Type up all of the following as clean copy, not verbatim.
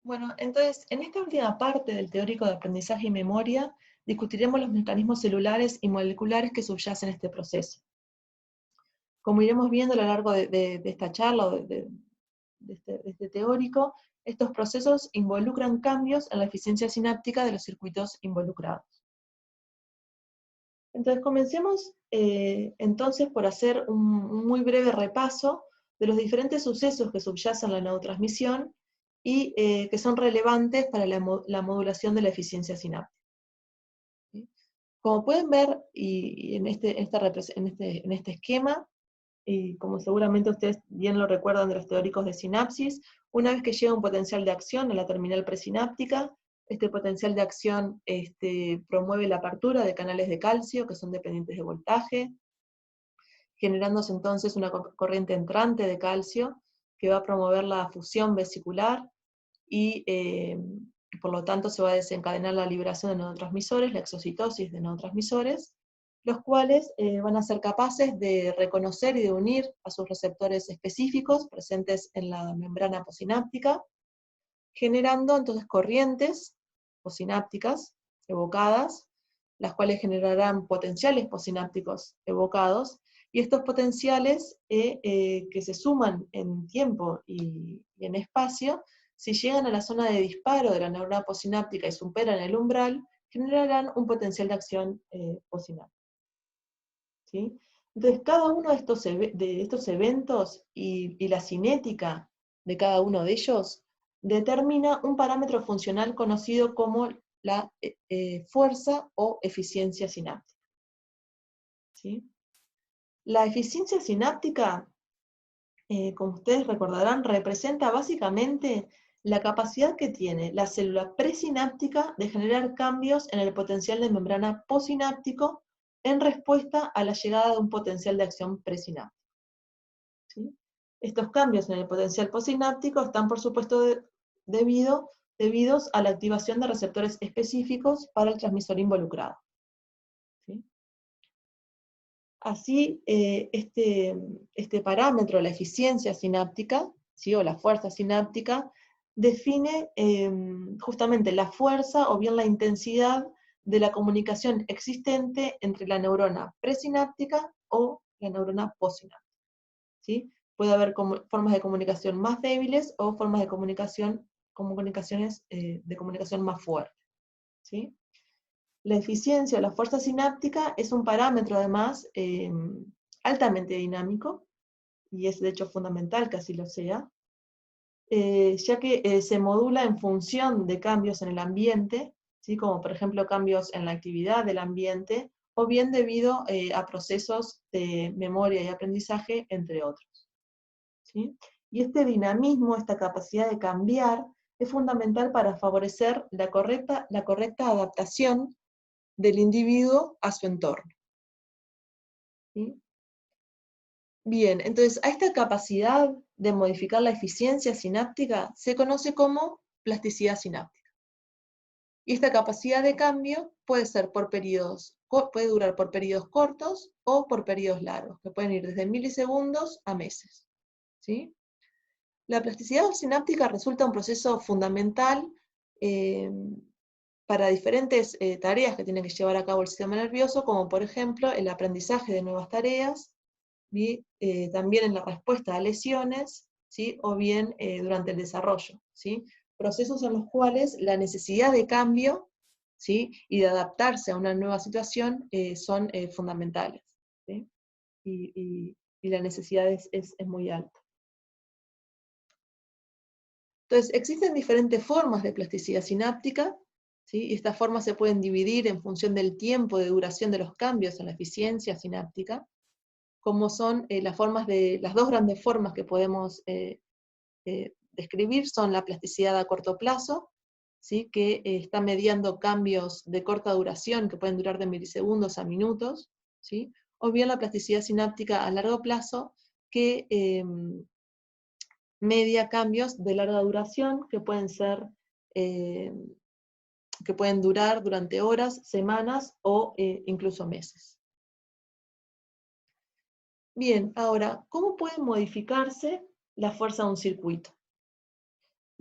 Bueno, entonces, en esta última parte del teórico de aprendizaje y memoria, discutiremos los mecanismos celulares y moleculares que subyacen este proceso. Como iremos viendo a lo largo de esta charla o de este teórico, estos procesos involucran cambios en la eficiencia sináptica de los circuitos involucrados. Entonces, comencemos entonces por hacer un muy breve repaso de los diferentes sucesos que subyacen a la neurotransmisión y que son relevantes para la modulación de la eficiencia sináptica. ¿Sí? Como pueden ver, y en este esquema, y como seguramente ustedes bien lo recuerdan de los teóricos de sinapsis, una vez que llega un potencial de acción a la terminal presináptica, este potencial de acción promueve la apertura de canales de calcio que son dependientes de voltaje, generándose entonces una corriente entrante de calcio que va a promover la fusión vesicular y por lo tanto se va a desencadenar la liberación de neurotransmisores, la exocitosis de neurotransmisores, los cuales van a ser capaces de reconocer y de unir a sus receptores específicos presentes en la membrana posináptica, generando entonces corrientes posinápticas evocadas, las cuales generarán potenciales posinápticos evocados, y estos potenciales que se suman en tiempo y en espacio, si llegan a la zona de disparo de la neurona posináptica y superan el umbral, generarán un potencial de acción posináptica. ¿Sí? Entonces, cada uno de estos eventos y la cinética de cada uno de ellos determina un parámetro funcional conocido como la fuerza o eficiencia sináptica. ¿Sí? La eficiencia sináptica, como ustedes recordarán, representa básicamente la capacidad que tiene la célula presináptica de generar cambios en el potencial de membrana posináptico en respuesta a la llegada de un potencial de acción presináptico. ¿Sí? Estos cambios en el potencial posináptico están, por supuesto, debidos a la activación de receptores específicos para el transmisor involucrado. ¿Sí? Así, este parámetro, la eficiencia sináptica, ¿sí? O la fuerza sináptica, define justamente la fuerza o bien la intensidad de la comunicación existente entre la neurona presináptica o la neurona postsináptica. ¿Sí? Puede haber formas de comunicación más débiles o formas de comunicaciones de comunicación más fuertes. ¿Sí? La eficiencia o la fuerza sináptica es un parámetro además altamente dinámico, y es de hecho fundamental que así lo sea, ya que se modula en función de cambios en el ambiente, ¿sí? Como por ejemplo cambios en la actividad del ambiente, o bien debido a procesos de memoria y aprendizaje, entre otros. ¿Sí? Y este dinamismo, esta capacidad de cambiar, es fundamental para favorecer la correcta adaptación del individuo a su entorno. ¿Sí? Bien, entonces a esta capacidad de modificar la eficiencia sináptica se conoce como plasticidad sináptica. Y esta capacidad de cambio puede ser puede durar por periodos cortos o por periodos largos, que pueden ir desde milisegundos a meses. ¿Sí? La plasticidad sináptica resulta un proceso fundamental para diferentes tareas que tiene que llevar a cabo el sistema nervioso, como por ejemplo el aprendizaje de nuevas tareas, y también en la respuesta a lesiones, ¿sí? O bien durante el desarrollo. ¿Sí? Procesos en los cuales la necesidad de cambio, ¿sí? Y de adaptarse a una nueva situación son fundamentales. ¿Sí? Y la necesidad es muy alta. Entonces, existen diferentes formas de plasticidad sináptica, ¿sí? Y estas formas se pueden dividir en función del tiempo de duración de los cambios en la eficiencia sináptica, como son las dos grandes formas que podemos describir, son la plasticidad a corto plazo, ¿sí? Que está mediando cambios de corta duración, que pueden durar de milisegundos a minutos, ¿sí? O bien la plasticidad sináptica a largo plazo, que media cambios de larga duración que pueden durar durante horas, semanas o incluso meses. Bien, ahora, ¿cómo puede modificarse la fuerza de un circuito?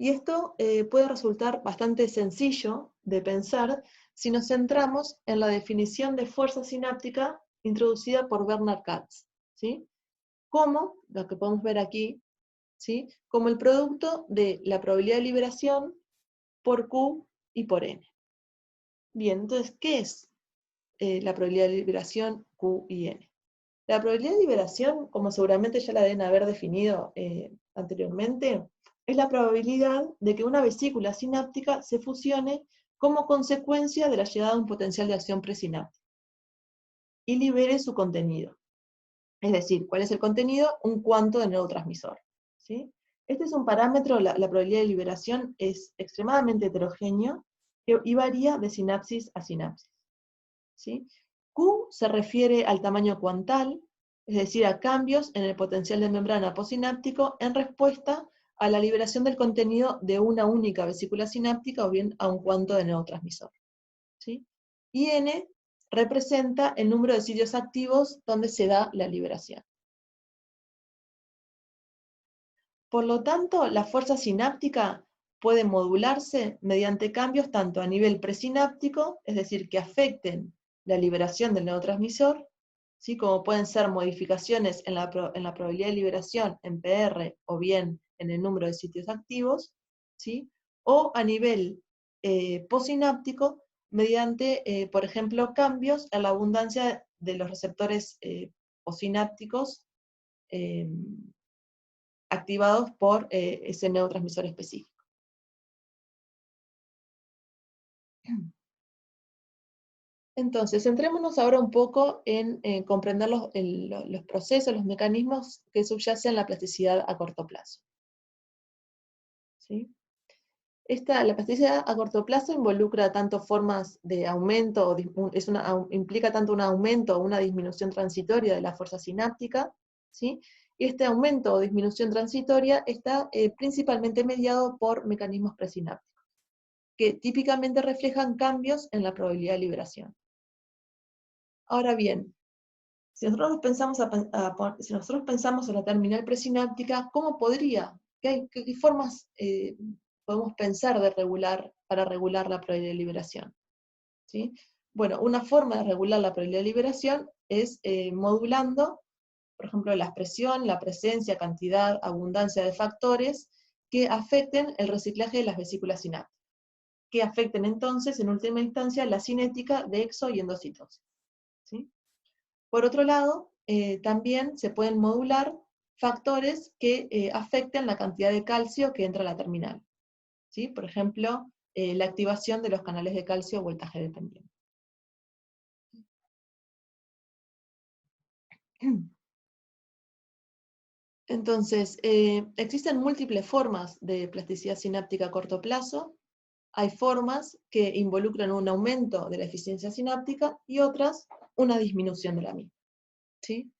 Y esto puede resultar bastante sencillo de pensar si nos centramos en la definición de fuerza sináptica introducida por Bernard Katz, ¿sí? Como, lo que podemos ver aquí, ¿sí? Como el producto de la probabilidad de liberación por Q y por N. Bien, entonces, ¿qué es la probabilidad de liberación Q y N? La probabilidad de liberación, como seguramente ya la deben haber definido anteriormente, es la probabilidad de que una vesícula sináptica se fusione como consecuencia de la llegada de un potencial de acción presináptica y libere su contenido. Es decir, ¿cuál es el contenido? Un cuanto de neurotransmisor, ¿sí? Este es un parámetro, la probabilidad de liberación es extremadamente heterogéneo y varía de sinapsis a sinapsis, ¿sí? Q se refiere al tamaño cuantal, es decir, a cambios en el potencial de membrana posináptico en respuesta a la liberación del contenido de una única vesícula sináptica o bien a un cuanto de neurotransmisor, ¿sí? Y N representa el número de sitios activos donde se da la liberación. Por lo tanto, la fuerza sináptica puede modularse mediante cambios tanto a nivel presináptico, es decir, que afecten la liberación del neurotransmisor, ¿sí? Como pueden ser modificaciones en la probabilidad de liberación en PR o bien en el número de sitios activos, ¿sí? O a nivel posináptico mediante, por ejemplo, cambios en la abundancia de los receptores posinápticos activados por ese neurotransmisor específico. Entonces, centrémonos ahora un poco en comprender los procesos, los mecanismos que subyacen a la plasticidad a corto plazo, ¿sí? La plasticidad a corto plazo involucra tanto formas de aumento, implica tanto un aumento o una disminución transitoria de la fuerza sináptica, ¿sí? Y este aumento o disminución transitoria está principalmente mediado por mecanismos presinápticos, que típicamente reflejan cambios en la probabilidad de liberación. Ahora bien, si nosotros pensamos en la terminal presináptica, ¿cómo podría? ¿Qué formas podemos pensar para regular la probabilidad de liberación? ¿Sí? Bueno, una forma de regular la probabilidad de liberación es modulando, por ejemplo, la expresión, la presencia, cantidad, abundancia de factores que afecten el reciclaje de las vesículas sinápticas, que afecten entonces, en última instancia, la cinética de exo y endocitosis, ¿sí? Por otro lado, también se pueden modular factores que afecten la cantidad de calcio que entra a la terminal, ¿sí? Por ejemplo, la activación de los canales de calcio voltaje dependiente. Entonces, existen múltiples formas de plasticidad sináptica a corto plazo. Hay formas que involucran un aumento de la eficiencia sináptica y otras una disminución de la misma, ¿sí?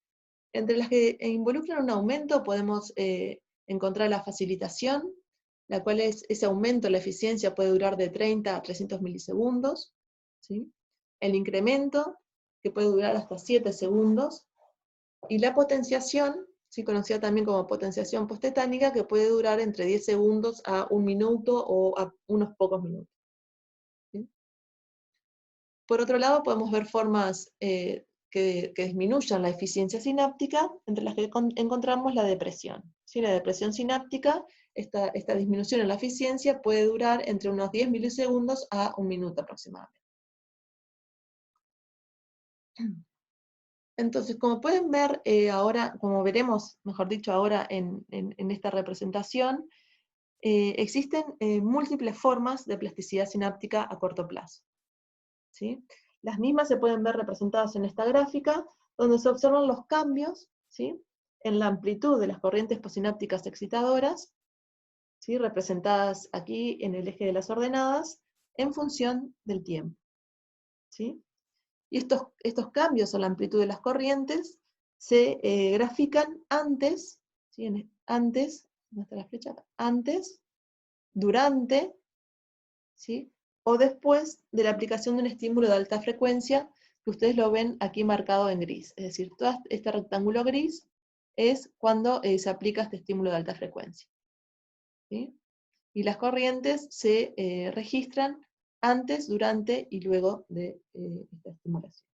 Entre las que involucran un aumento podemos encontrar la facilitación, la cual es ese aumento de la eficiencia puede durar de 30 a 300 milisegundos, ¿sí? El incremento, que puede durar hasta 7 segundos, y la potenciación, ¿sí? Conocida también como potenciación postetánica, que puede durar entre 10 segundos a 1 minuto o a unos pocos minutos, ¿sí? Por otro lado, podemos ver formas que disminuyan la eficiencia sináptica, entre las que encontramos la depresión. ¿Sí? La depresión sináptica, esta disminución en la eficiencia puede durar entre unos 10 milisegundos a 1 minuto aproximadamente. Entonces, como pueden ver ahora, como veremos, mejor dicho, ahora en esta representación, existen múltiples formas de plasticidad sináptica a corto plazo, ¿sí? Las mismas se pueden ver representadas en esta gráfica, donde se observan los cambios, ¿sí? En la amplitud de las corrientes posinápticas excitadoras, ¿sí? Representadas aquí en el eje de las ordenadas, en función del tiempo, ¿sí? Y estos cambios en la amplitud de las corrientes se grafican antes, ¿sí? Antes, ¿dónde está la flecha? Antes, durante, ¿sí? O después de la aplicación de un estímulo de alta frecuencia, que ustedes lo ven aquí marcado en gris. Es decir, todo este rectángulo gris es cuando se aplica este estímulo de alta frecuencia, ¿sí? y las corrientes se registran antes, durante y luego de esta estimulación,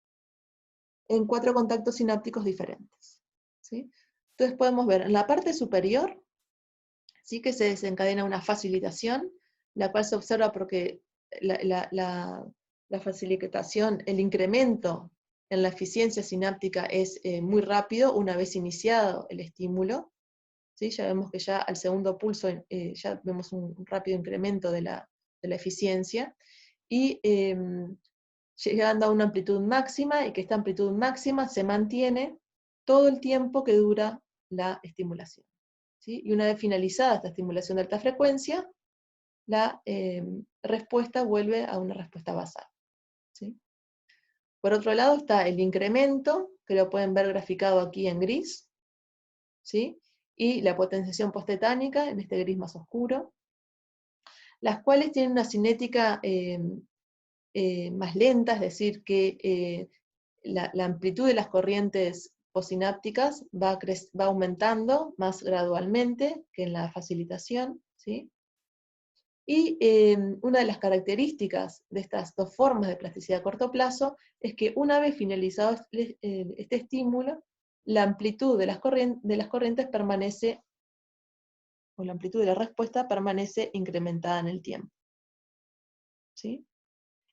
en 4 contactos sinápticos diferentes. ¿Sí? Entonces podemos ver en la parte superior, ¿sí?, que se desencadena una facilitación, la cual se observa porque la facilitación, el incremento en la eficiencia sináptica es muy rápido una vez iniciado el estímulo. ¿Sí? Ya vemos que ya al segundo pulso ya vemos un rápido incremento de la eficiencia, y llegando a una amplitud máxima, y que esta amplitud máxima se mantiene todo el tiempo que dura la estimulación. ¿Sí? Y una vez finalizada esta estimulación de alta frecuencia, la respuesta vuelve a una respuesta basal. ¿Sí? Por otro lado está el incremento, que lo pueden ver graficado aquí en gris, ¿sí?, y la potenciación postetánica, en este gris más oscuro, las cuales tienen una cinética más lenta, es decir, que la amplitud de las corrientes postsinápticas va aumentando más gradualmente que en la facilitación, ¿sí? Y una de las características de estas dos formas de plasticidad a corto plazo es que una vez finalizado este estímulo, la amplitud de las corrientes permanece, o la amplitud de la respuesta permanece incrementada en el tiempo. ¿Sí?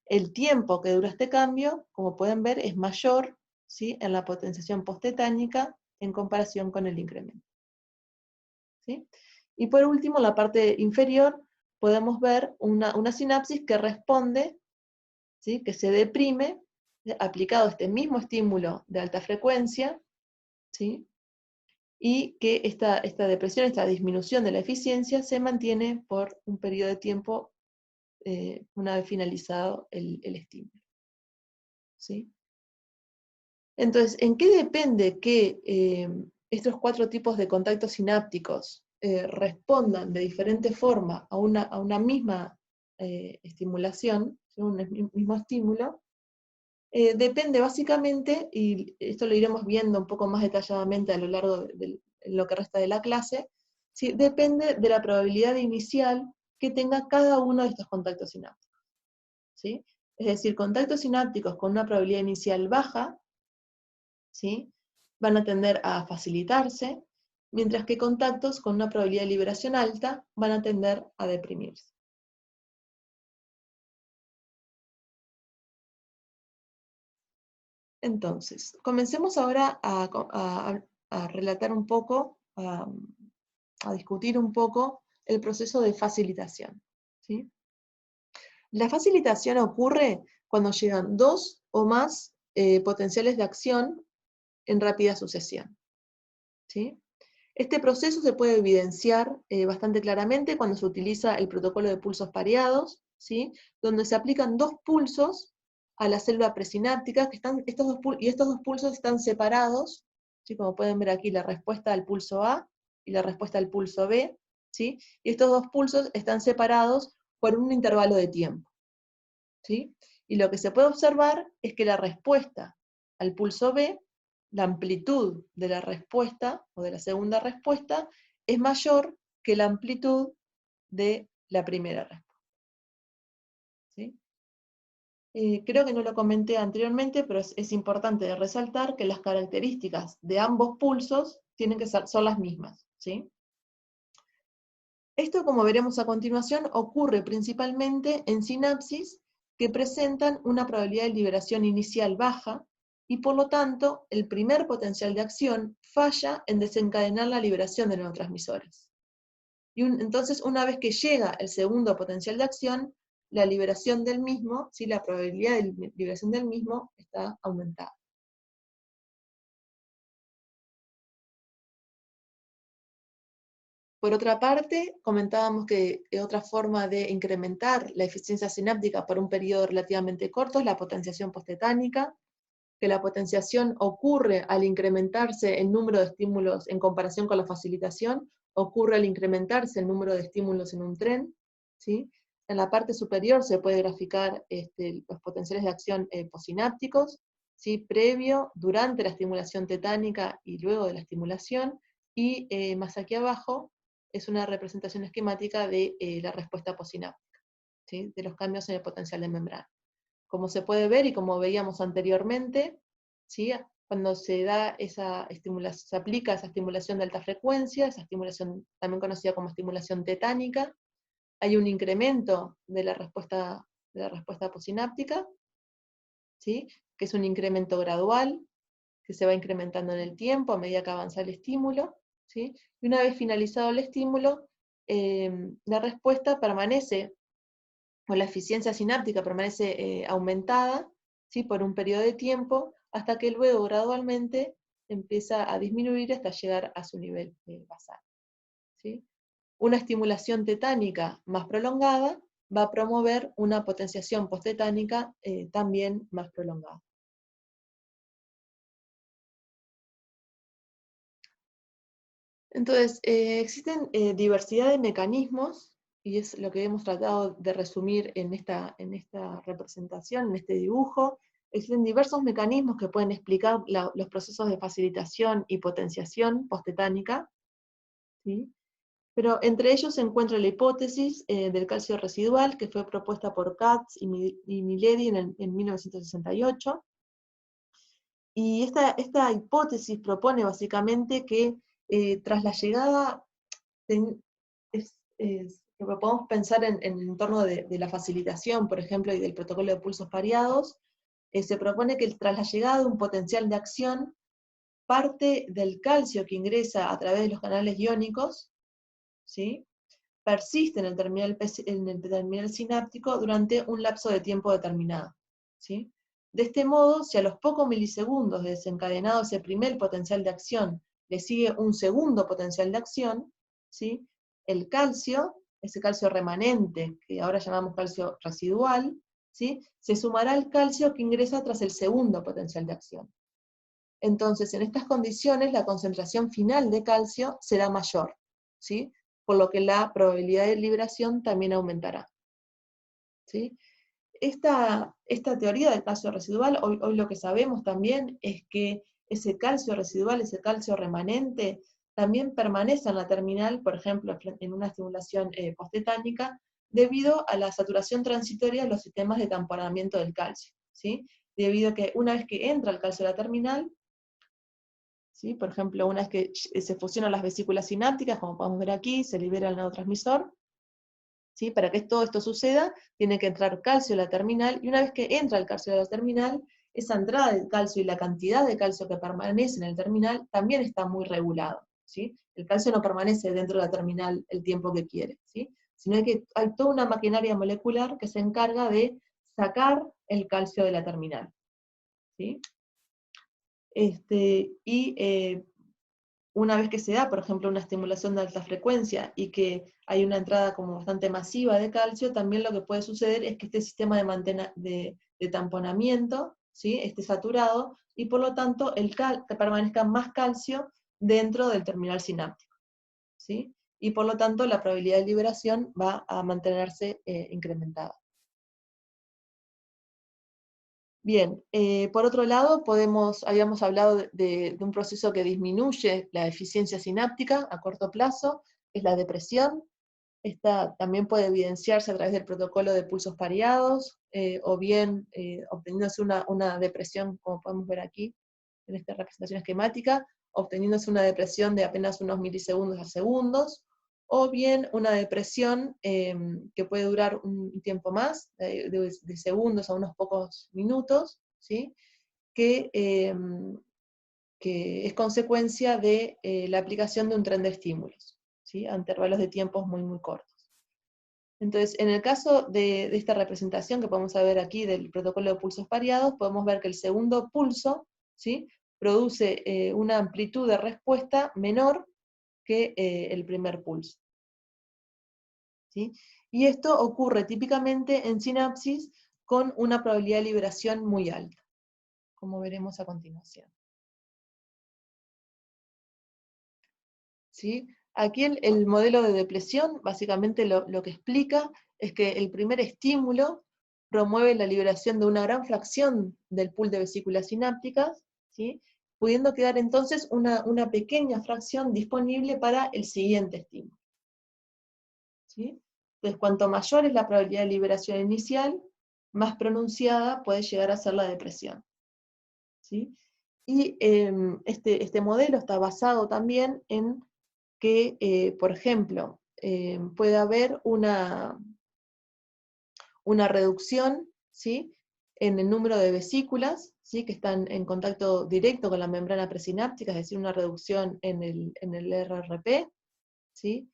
El tiempo que dura este cambio, como pueden ver, es mayor, ¿sí?, en la potenciación posttetánica en comparación con el incremento. ¿Sí? Y por último, en la parte inferior, podemos ver una sinapsis que responde, ¿sí?, que se deprime, aplicado este mismo estímulo de alta frecuencia, ¿sí?, y que esta depresión, esta disminución de la eficiencia se mantiene por un periodo de tiempo una vez finalizado el estímulo. ¿Sí? Entonces, ¿en qué depende que estos 4 tipos de contactos sinápticos respondan de diferente forma a una misma estimulación, un mismo estímulo? Depende básicamente, y esto lo iremos viendo un poco más detalladamente a lo largo de lo que resta de la clase, ¿sí?, depende de la probabilidad inicial que tenga cada uno de estos contactos sinápticos. ¿Sí? Es decir, contactos sinápticos con una probabilidad inicial baja, ¿sí?, van a tender a facilitarse, mientras que contactos con una probabilidad de liberación alta van a tender a deprimirse. Entonces, comencemos ahora a relatar un poco, a discutir un poco el proceso de facilitación. ¿Sí? La facilitación ocurre cuando llegan 2 o más potenciales de acción en rápida sucesión. ¿Sí? Este proceso se puede evidenciar bastante claramente cuando se utiliza el protocolo de pulsos pareados, ¿sí?, donde se aplican 2 pulsos a la célula presináptica, que estos dos pulsos están separados, ¿sí?, como pueden ver aquí, la respuesta al pulso A y la respuesta al pulso B, ¿sí?, y estos 2 pulsos están separados por un intervalo de tiempo. ¿Sí? Y lo que se puede observar es que la respuesta al pulso B, la amplitud de la respuesta, o de la segunda respuesta, es mayor que la amplitud de la primera respuesta. ¿Sí? Creo que no lo comenté anteriormente, pero es importante resaltar que las características de ambos pulsos tienen que son las mismas. ¿Sí? Esto, como veremos a continuación, ocurre principalmente en sinapsis que presentan una probabilidad de liberación inicial baja, y por lo tanto, el primer potencial de acción falla en desencadenar la liberación de neurotransmisores. Entonces, una vez que llega el segundo potencial de acción, la liberación del mismo, ¿sí?, la probabilidad de liberación del mismo está aumentada. Por otra parte, comentábamos que otra forma de incrementar la eficiencia sináptica por un periodo relativamente corto es la potenciación postetánica, que la potenciación ocurre al incrementarse el número de estímulos en comparación con la facilitación, ocurre al incrementarse el número de estímulos en un tren. ¿Sí? En la parte superior se puede graficar los potenciales de acción postsinápticos, ¿sí?, previo, durante la estimulación tetánica y luego de la estimulación, y más aquí abajo, es una representación esquemática de la respuesta postsináptica, ¿sí? De los cambios en el potencial de membrana. Como se puede ver y como veíamos anteriormente, ¿sí? Cuando se da esa estimulación, se aplica esa estimulación de alta frecuencia, esa estimulación también conocida como estimulación tetánica, hay un incremento de la respuesta postsináptica, ¿sí? Que es un incremento gradual, que se va incrementando en el tiempo a medida que avanza el estímulo, ¿sí? Y una vez finalizado el estímulo, la respuesta permanece, o la eficiencia sináptica permanece aumentada, ¿sí? Por un periodo de tiempo, hasta que luego gradualmente empieza a disminuir hasta llegar a su nivel basal, ¿sí? Una estimulación tetánica más prolongada va a promover una potenciación posttetánica también más prolongada. Entonces, existen diversidad de mecanismos, y es lo que hemos tratado de resumir en esta representación, en este dibujo. Existen diversos mecanismos que pueden explicar los procesos de facilitación y potenciación posttetánica, ¿sí? Pero entre ellos se encuentra la hipótesis del calcio residual, que fue propuesta por Katz y Miledi en 1968. Y esta hipótesis propone básicamente que tras la llegada, lo que podemos pensar en el entorno de la facilitación, por ejemplo, y del protocolo de pulsos pareados, se propone que tras la llegada de un potencial de acción, parte del calcio que ingresa a través de los canales iónicos, ¿sí? Persiste en el terminal sináptico durante un lapso de tiempo determinado, ¿sí? De este modo, si a los pocos milisegundos de desencadenado ese primer potencial de acción le sigue un segundo potencial de acción, ¿sí? El calcio, ese calcio remanente, que ahora llamamos calcio residual, ¿sí? Se sumará al calcio que ingresa tras el segundo potencial de acción. Entonces, en estas condiciones, la concentración final de calcio será mayor, ¿sí? Por lo que la probabilidad de liberación también aumentará, ¿sí? Esta teoría del calcio residual, hoy lo que sabemos también es que ese calcio residual, ese calcio remanente, también permanece en la terminal, por ejemplo, en una estimulación posttetánica, debido a la saturación transitoria de los sistemas de tamponamiento del calcio, ¿sí? Debido a que una vez que entra el calcio a la terminal, ¿sí? Por ejemplo, una vez que se fusionan las vesículas sinápticas, como podemos ver aquí, se libera el neurotransmisor, ¿sí? Para que todo esto suceda, tiene que entrar calcio a la terminal, y una vez que entra el calcio a la terminal, esa entrada del calcio y la cantidad de calcio que permanece en el terminal también está muy regulado, ¿sí? El calcio no permanece dentro de la terminal el tiempo que quiere, ¿sí? Sino que hay toda una maquinaria molecular que se encarga de sacar el calcio de la terminal, ¿sí? Una vez que se da, por ejemplo, una estimulación de alta frecuencia y que hay una entrada como bastante masiva de calcio, también lo que puede suceder es que este sistema de tamponamiento, ¿sí? Esté saturado, y por lo tanto que permanezca más calcio dentro del terminal sináptico, ¿sí? Y por lo tanto la probabilidad de liberación va a mantenerse incrementada. Bien, por otro lado, habíamos hablado de un proceso que disminuye la eficiencia sináptica a corto plazo, es la depresión. Esta también puede evidenciarse a través del protocolo de pulsos pareados, o bien obteniéndose una depresión, como podemos ver aquí, en esta representación esquemática, obteniéndose una depresión de apenas unos milisegundos a segundos, o bien una depresión que puede durar un tiempo más, de segundos a unos pocos minutos, ¿sí? que, que es consecuencia de la aplicación de un tren de estímulos, ¿sí? A intervalos de tiempos muy, muy cortos. Entonces, en el caso de esta representación que podemos ver aquí del protocolo de pulsos pareados, podemos ver que el segundo pulso, ¿sí? Produce una amplitud de respuesta menor que el primer pulso, ¿sí? Y esto ocurre típicamente en sinapsis con una probabilidad de liberación muy alta, como veremos a continuación, ¿sí? Aquí el modelo de depresión básicamente lo que explica es que el primer estímulo promueve la liberación de una gran fracción del pool de vesículas sinápticas, ¿sí? Pudiendo quedar entonces una pequeña fracción disponible para el siguiente estímulo, ¿sí? Entonces, cuanto mayor es la probabilidad de liberación inicial, más pronunciada puede llegar a ser la depresión, ¿sí? Y este modelo está basado también en que, por ejemplo, puede haber una reducción, ¿sí?, en el número de vesículas, ¿sí?, que están en contacto directo con la membrana presináptica, es decir, una reducción en el RRP, ¿sí?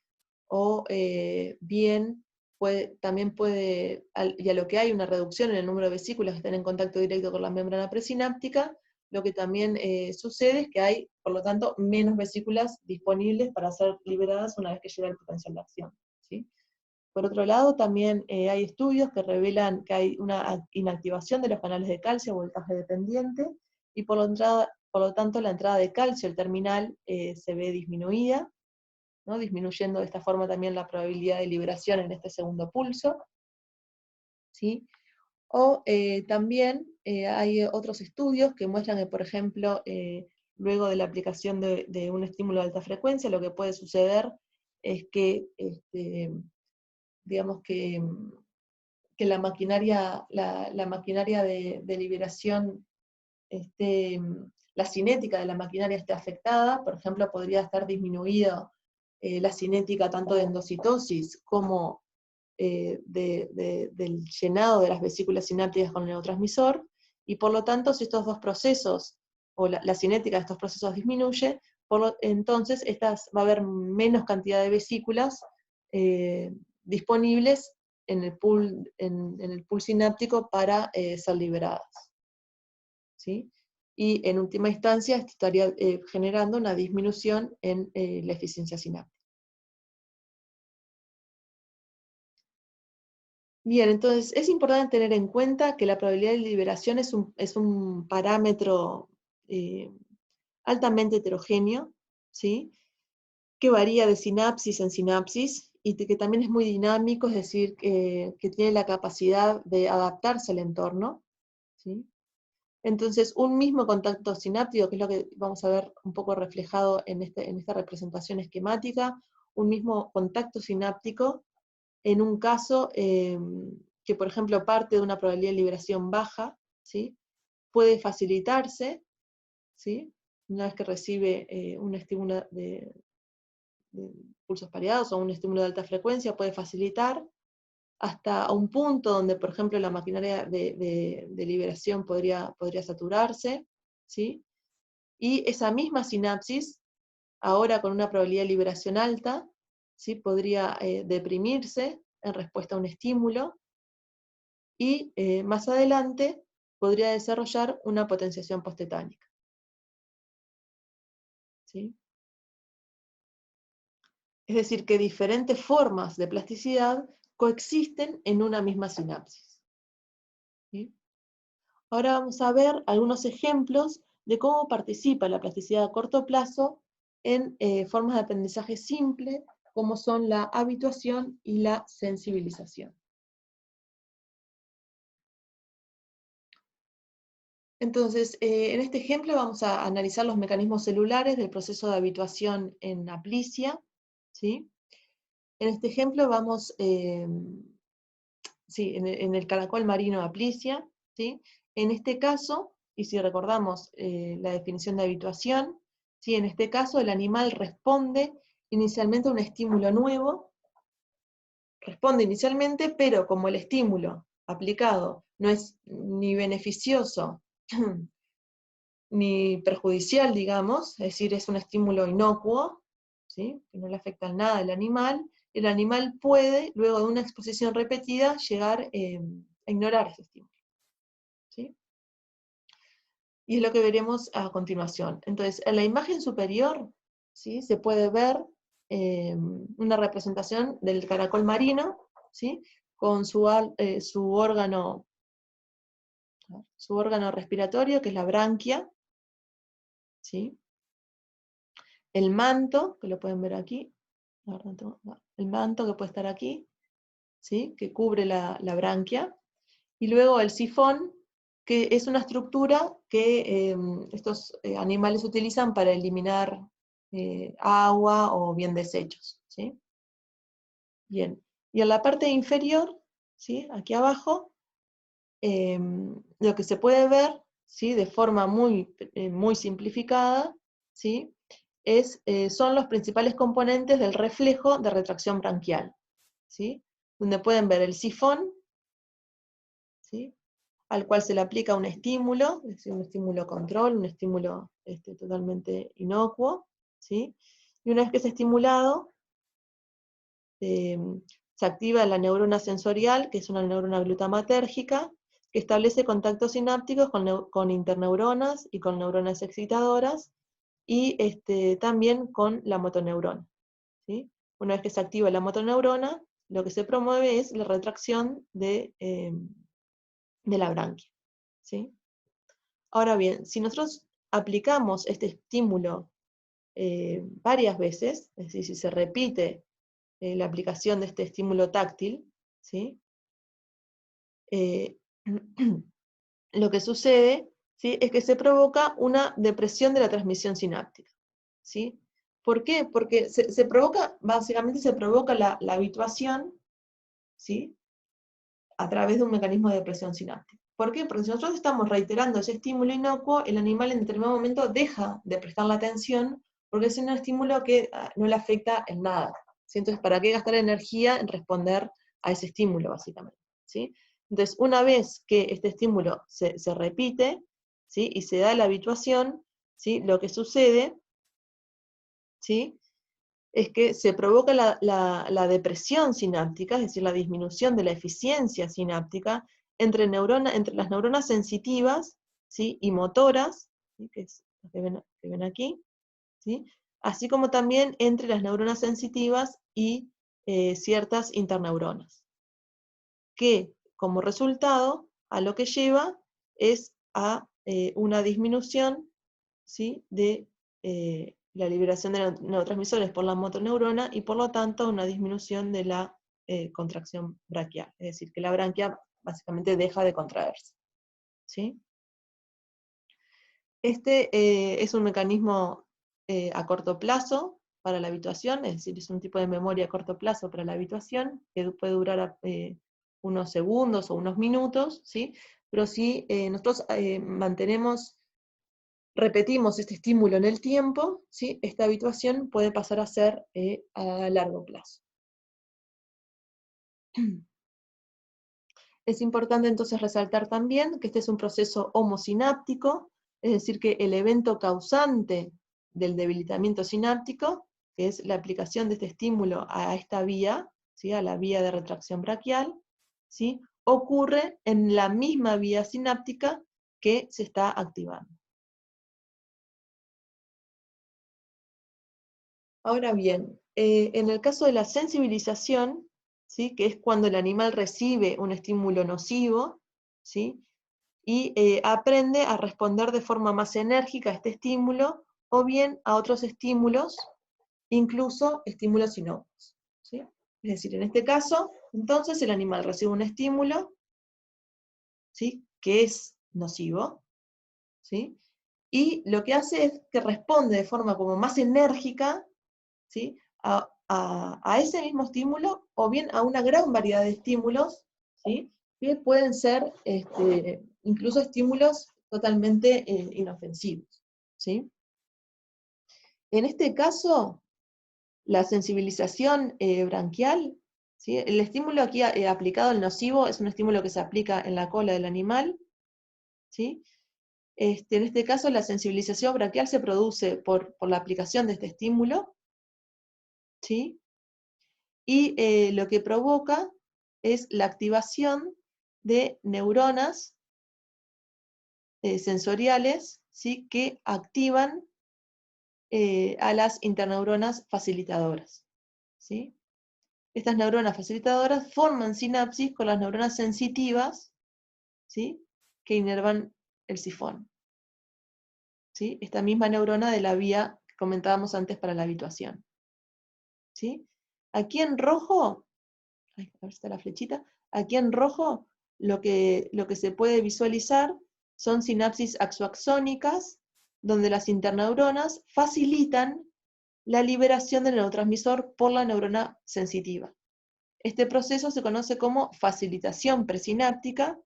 O bien también puede, y a lo que hay una reducción en el número de vesículas que están en contacto directo con la membrana presináptica, lo que también sucede es que hay, por lo tanto, menos vesículas disponibles para ser liberadas una vez que llega el potencial de acción, ¿sí? Por otro lado, también hay estudios que revelan que hay una inactivación de los canales de calcio, voltaje dependiente, y por lo tanto la entrada de calcio al terminal se ve disminuida, ¿no?, disminuyendo de esta forma también la probabilidad de liberación en este segundo pulso, ¿sí? O también hay otros estudios que muestran que, por ejemplo, luego de la aplicación de un estímulo de alta frecuencia, lo que puede suceder es que digamos que la maquinaria de liberación, la cinética de la maquinaria esté afectada. Por ejemplo, podría estar disminuida la cinética tanto de endocitosis como del llenado de las vesículas sinápticas con el neurotransmisor, y por lo tanto, si estos dos procesos, o la cinética de estos procesos disminuye, entonces va a haber menos cantidad de vesículas disponibles en el pool sináptico para ser liberadas, ¿sí? Y en última instancia, esto estaría generando una disminución en la eficiencia sináptica. Bien, entonces es importante tener en cuenta que la probabilidad de liberación es un parámetro altamente heterogéneo, ¿sí?, que varía de sinapsis en sinapsis, y que también es muy dinámico, es decir, que tiene la capacidad de adaptarse al entorno, ¿sí? Entonces, un mismo contacto sináptico, que es lo que vamos a ver un poco reflejado en esta representación esquemática, un mismo contacto sináptico, en un caso que, por ejemplo, parte de una probabilidad de liberación baja, ¿sí?, puede facilitarse, ¿sí?, una vez que recibe un estímulo de pulsos pareados o un estímulo de alta frecuencia, puede facilitar hasta un punto donde, por ejemplo, la maquinaria de liberación podría saturarse, ¿sí? Y esa misma sinapsis, ahora con una probabilidad de liberación alta, ¿sí?, podría deprimirse en respuesta a un estímulo, y más adelante podría desarrollar una potenciación postetánica, ¿sí? Es decir, que diferentes formas de plasticidad coexisten en una misma sinapsis, ¿sí? Ahora vamos a ver algunos ejemplos de cómo participa la plasticidad a corto plazo en formas de aprendizaje simple, como son la habituación y la sensibilización. Entonces, en este ejemplo vamos a analizar los mecanismos celulares del proceso de habituación en aplisia, ¿sí? En este ejemplo vamos, sí, en el caracol marino aplicia, ¿sí? En este caso, y si recordamos la definición de habituación, ¿sí?, en este caso el animal responde inicialmente a un estímulo nuevo, pero como el estímulo aplicado no es ni beneficioso ni perjudicial, digamos, es decir, es un estímulo inocuo, ¿sí?, que no le afecta en nada al animal, el animal puede, luego de una exposición repetida, llegar a ignorar ese estímulo, ¿sí? Y es lo que veremos a continuación. Entonces, en la imagen superior, ¿sí?, se puede ver una representación del caracol marino, ¿sí?, con su órgano respiratorio, que es la branquia, ¿sí?, el manto, que lo pueden ver aquí, el manto que puede estar aquí, ¿sí?, que cubre la branquia, y luego el sifón, que es una estructura que estos animales utilizan para eliminar agua o bien desechos, ¿sí? Bien, Y en la parte inferior, ¿sí? Aquí abajo, lo que se puede ver, ¿sí? De forma muy simplificada, ¿sí? Son los principales componentes del reflejo de retracción branquial, ¿sí? Donde pueden ver el sifón, ¿sí? Al cual se le aplica un estímulo, es decir, un estímulo control, un estímulo totalmente inocuo, ¿sí? Y una vez que es estimulado, se activa la neurona sensorial, que es una neurona glutamatérgica, que establece contactos sinápticos con interneuronas y con neuronas excitadoras, y también con la motoneurona, ¿sí? Una vez que se activa la motoneurona, lo que se promueve es la retracción de la branquia, ¿sí? Ahora bien, si nosotros aplicamos este estímulo varias veces, es decir, si se repite la aplicación de este estímulo táctil, ¿sí? Eh, lo que sucede, ¿sí? Es que se provoca una depresión de la transmisión sináptica, ¿sí? ¿Por qué? Porque se provoca, básicamente se provoca la habituación, ¿sí? A través de un mecanismo de depresión sináptica. ¿Por qué? Porque si nosotros estamos reiterando ese estímulo inocuo, el animal en determinado momento deja de prestar la atención, porque es un estímulo que no le afecta en nada, ¿sí? Entonces, ¿para qué gastar energía en responder a ese estímulo, básicamente? ¿Sí? Entonces, una vez que este estímulo se repite, ¿sí? Y se da la habituación, ¿sí? Lo que sucede, ¿sí? Es que se provoca la depresión sináptica, es decir, la disminución de la eficiencia sináptica entre las neuronas sensitivas, ¿sí? Y motoras, ¿sí? Que es lo que ven aquí, ¿sí? Así como también entre las neuronas sensitivas y ciertas interneuronas, que como resultado a lo que lleva es a una disminución, ¿sí? De la liberación de neurotransmisores por la motoneurona y por lo tanto una disminución de la contracción braquial, es decir, que la branquia básicamente deja de contraerse, ¿sí? Es un mecanismo a corto plazo para la habituación, es decir, es un tipo de memoria a corto plazo para la habituación, que puede durar unos segundos o unos minutos, ¿sí? Pero si nosotros repetimos este estímulo en el tiempo, ¿sí? Esta habituación puede pasar a ser a largo plazo. Es importante entonces resaltar también que este es un proceso homosináptico, es decir, que el evento causante del debilitamiento sináptico, que es la aplicación de este estímulo a esta vía, ¿sí? A la vía de retracción braquial, ¿sí? Ocurre en la misma vía sináptica que se está activando. Ahora bien, en el caso de la sensibilización, ¿sí? Que es cuando el animal recibe un estímulo nocivo, ¿sí? Y aprende a responder de forma más enérgica a este estímulo, o bien a otros estímulos, incluso estímulos inocuos, ¿sí? Es decir, en este caso, entonces el animal recibe un estímulo, ¿sí? Que es nocivo, ¿sí? Y lo que hace es que responde de forma como más enérgica, ¿sí? A ese mismo estímulo, o bien a una gran variedad de estímulos, ¿sí? Que pueden ser incluso estímulos totalmente inofensivos, ¿sí? En este caso, la sensibilización branquial, ¿sí? El estímulo aquí aplicado, el nocivo, es un estímulo que se aplica en la cola del animal, ¿sí? En este caso, la sensibilización branquial se produce por la aplicación de este estímulo, ¿sí? Y lo que provoca es la activación de neuronas sensoriales, ¿sí? Que activan a las interneuronas facilitadoras, ¿sí? Estas neuronas facilitadoras forman sinapsis con las neuronas sensitivas, ¿sí? Que inervan el sifón, ¿sí? Esta misma neurona de la vía que comentábamos antes para la habituación, ¿sí? Aquí en rojo, a ver si está la flechita, aquí en rojo lo que se puede visualizar son sinapsis axoaxónicas, donde las interneuronas facilitan la liberación del neurotransmisor por la neurona sensitiva. Este proceso se conoce como facilitación presináptica,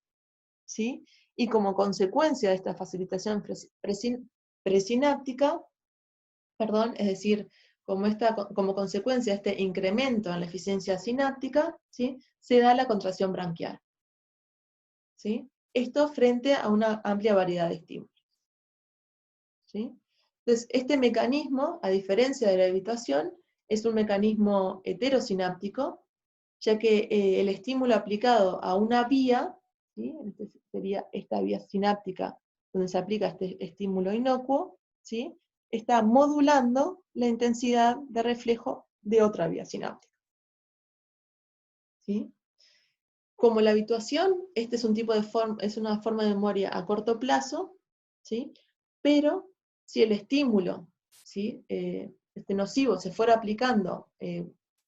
¿sí? Y como consecuencia de esta facilitación presináptica, perdón, es decir, como consecuencia de este incremento en la eficiencia sináptica, ¿sí? Se da la contracción branquial, ¿sí? Esto frente a una amplia variedad de estímulos, ¿sí? Entonces, este mecanismo, a diferencia de la habituación, es un mecanismo heterosináptico, ya que el estímulo aplicado a una vía, ¿sí? Este sería esta vía sináptica donde se aplica este estímulo inocuo, ¿sí? Está modulando la intensidad de reflejo de otra vía sináptica, ¿sí? Como la habituación, este es un tipo de es una forma de memoria a corto plazo, ¿sí? Pero si el estímulo, ¿sí? Este nocivo se fuera aplicando,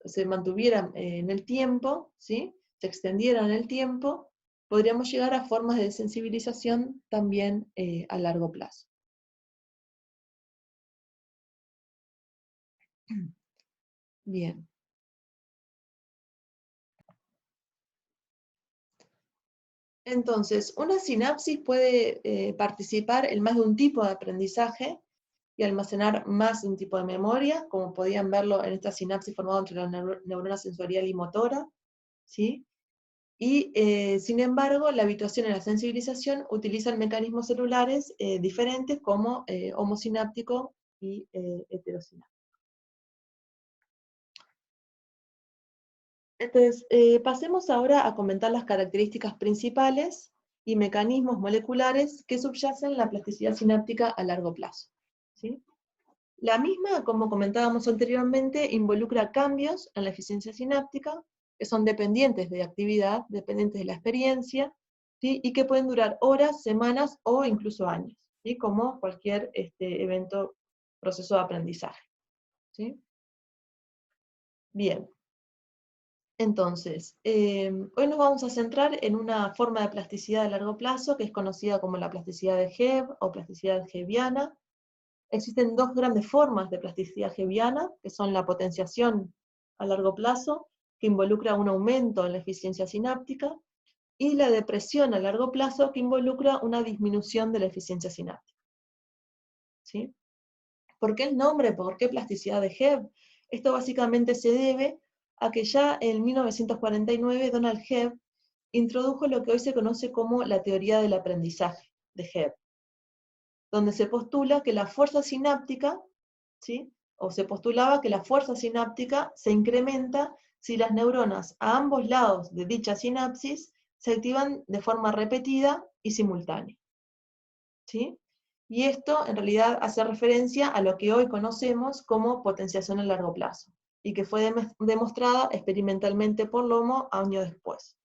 se mantuviera en el tiempo, ¿sí? Se extendiera en el tiempo, podríamos llegar a formas de sensibilización también a largo plazo. Bien. Entonces, una sinapsis puede participar en más de un tipo de aprendizaje y almacenar más de un tipo de memoria, como podían verlo en esta sinapsis formada entre la neurona sensorial y motora, ¿sí? Y, sin embargo, la habituación y la sensibilización utilizan mecanismos celulares diferentes como homosináptico y heterosináptico. Entonces, pasemos ahora a comentar las características principales y mecanismos moleculares que subyacen la plasticidad sináptica a largo plazo, ¿sí? La misma, como comentábamos anteriormente, involucra cambios en la eficiencia sináptica, que son dependientes de actividad, dependientes de la experiencia, ¿sí? Y que pueden durar horas, semanas o incluso años, ¿sí? Como cualquier evento, proceso de aprendizaje, ¿sí? Bien. Entonces, hoy nos vamos a centrar en una forma de plasticidad a largo plazo que es conocida como la plasticidad de Hebb o plasticidad hebbiana. Existen dos grandes formas de plasticidad hebbiana, que son la potenciación a largo plazo, que involucra un aumento en la eficiencia sináptica, y la depresión a largo plazo, que involucra una disminución de la eficiencia sináptica, ¿sí? ¿Por qué el nombre? ¿Por qué plasticidad de Hebb? Esto básicamente se debe a que ya en 1949 Donald Hebb introdujo lo que hoy se conoce como la teoría del aprendizaje de Hebb, donde se postula que la fuerza sináptica, ¿sí? O se postulaba que la fuerza sináptica se incrementa si las neuronas a ambos lados de dicha sinapsis se activan de forma repetida y simultánea, ¿sí? Y esto en realidad hace referencia a lo que hoy conocemos como potenciación a largo plazo, y que fue demostrada experimentalmente por Lomo años después.